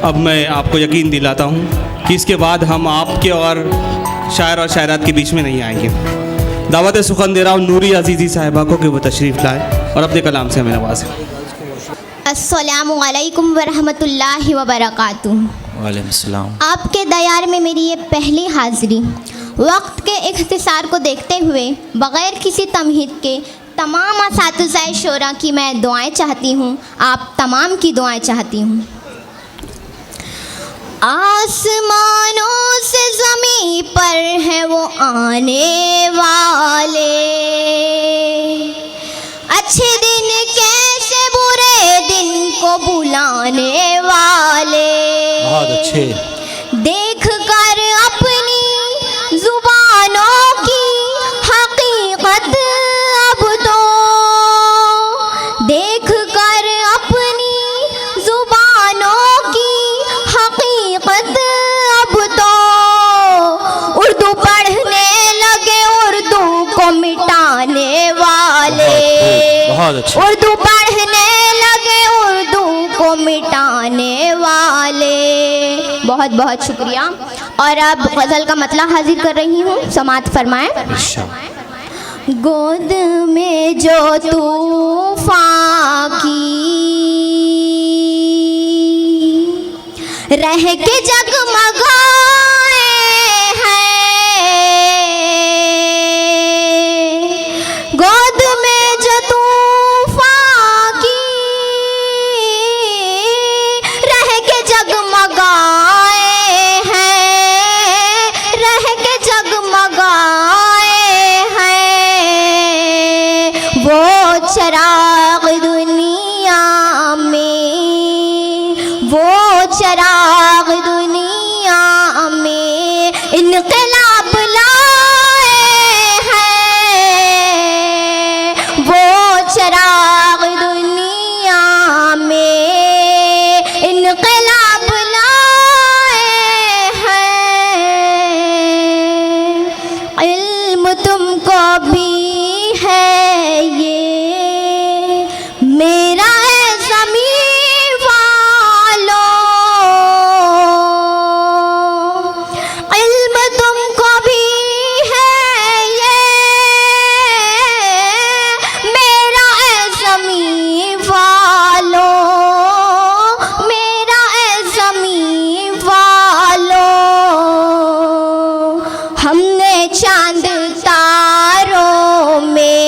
अब मैं आपको यकीन दिलाता हूँ कि इसके बाद हम आपके और शायर और शायरात के बीच में नहीं आएंगे। दावत सुखन दे रहा हूँ नूरी अजीज़ी साहिबा को कि वो तशरीफ़ लाए और अपने कलाम से हमें नवाजें। अस्सलामु अलैकुम वरहमतुल्लाहि वबरकातुहू। वालेकुम सलाम। आपके दयार में मेरी ये पहली हाज़िरी। वक्त के इख्तिसार को देखते हुए बग़ैर किसी तमहीद के तमाम असातिज़ाए शोरा की मैं दुआएं चाहती हूँ, आप तमाम की दुआएं चाहती हूँ। आसमानों से ज़मीं पर हैं वो आने वाले, अच्छे दिन कैसे बुरे दिन को बुलाने वाले। बहुत अच्छे। देख कर अपनी जुबानों की हकीकत अब तो, देख कर अपनी जुबानों की हकीकत अब तो, उर्दू पढ़ने लगे उर्दू को मिटाने वाले। बहुत अच्छे। उर्दू पढ़ने लगे उर्दू को मिटाने वाले। बहुत बहुत शुक्रिया। और अब गज़ल का मतलब हाजिर कर रही हूँ, समाअत फरमाएं। गोद में जो तूफ़ान की रह के जगमगाए हैं, गोद में जो तूफ़ान की रह के जगमगाए हैं, रह के जगमगाए हैं, वो चराग दुनिया में, वो चराग दुनिया में इनक़लाब लाए हैं, वो चराग दुनिया में इनक़लाब लाए हैं। इल्म तुमको भी है ये मेरा है ज़मीं वालों, इल्म तुमको भी है ये मेरा है ज़मीं वालों, मेरा है ज़मीं वालों। हमने चांद तारों में,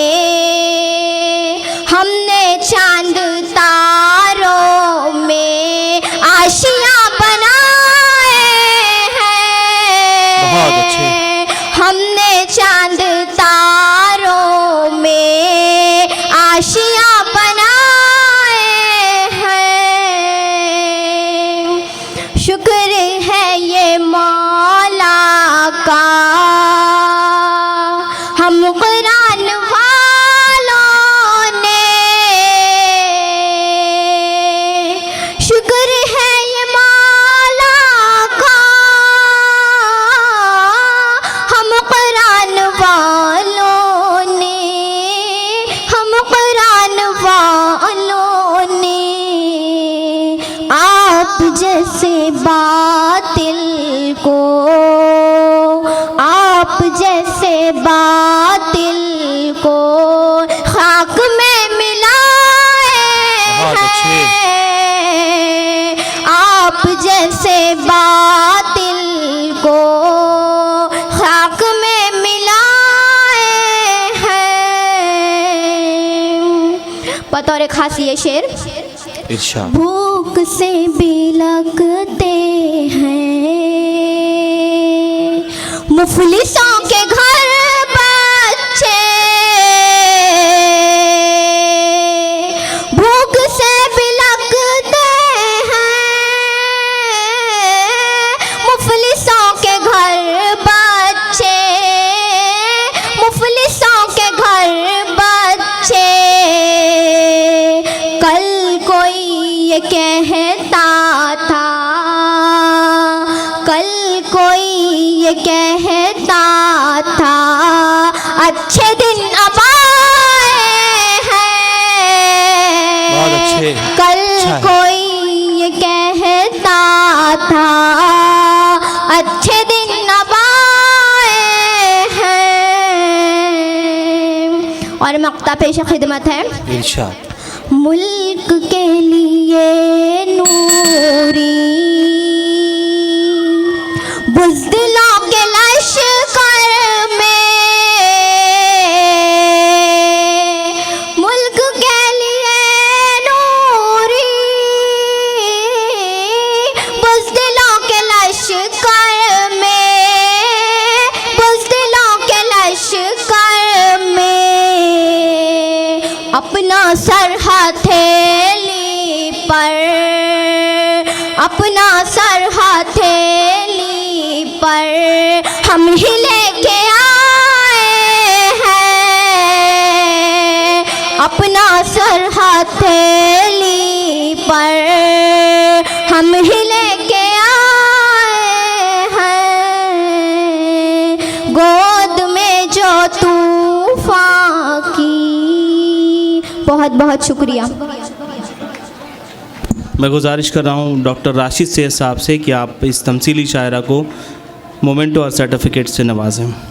हमने चांद तारों में आशियाँ बनाए हैं। बहुत अच्छे। हमने चांद तारों में आशियाँ बनाए हैं। शुक्र है ये मौला का हम कुरान वालों ने, शुक्र है ये मौला का हम कुरान वालों ने, हम कुरान वालों ने। आप जैसे बातिल को, आप जैसे बातिल को खाक में मिलाए हैं, आप जैसे बातिल को खाक में मिलाए हैं। बतौर खास ये शेर, इरशाद। भूख से बिलखते हैं मुफलिसों के घर बच्चे, भूख से बिलखते हैं मुफलिसों के घर बच्चे, मुफलिसों के घर बच्चे। कल कोई ये कहता था, कल कोई ये कहता नाता पेश खिदमत है। इरशाद। मुल्क के लिए नूरी बुज़दिलों के लश्कर में, मुल्क के लिए नूरी बुज़दिलों के लश्कर में, बुज़दिलों के लश्कर में अपना सर हथेली पर, अपना सर हथेली पर हम ही लेके आए हैं, अपना सर हथेली पर हम ही लेके आए हैं, गोद में जो तूफान की। बहुत बहुत शुक्रिया। मैं गुजारिश कर रहा हूँ डॉक्टर राशिद सैयद साहब से कि आप इस तमसीली शायरा को मोमेंटो और सर्टिफिकेट से नवाजें।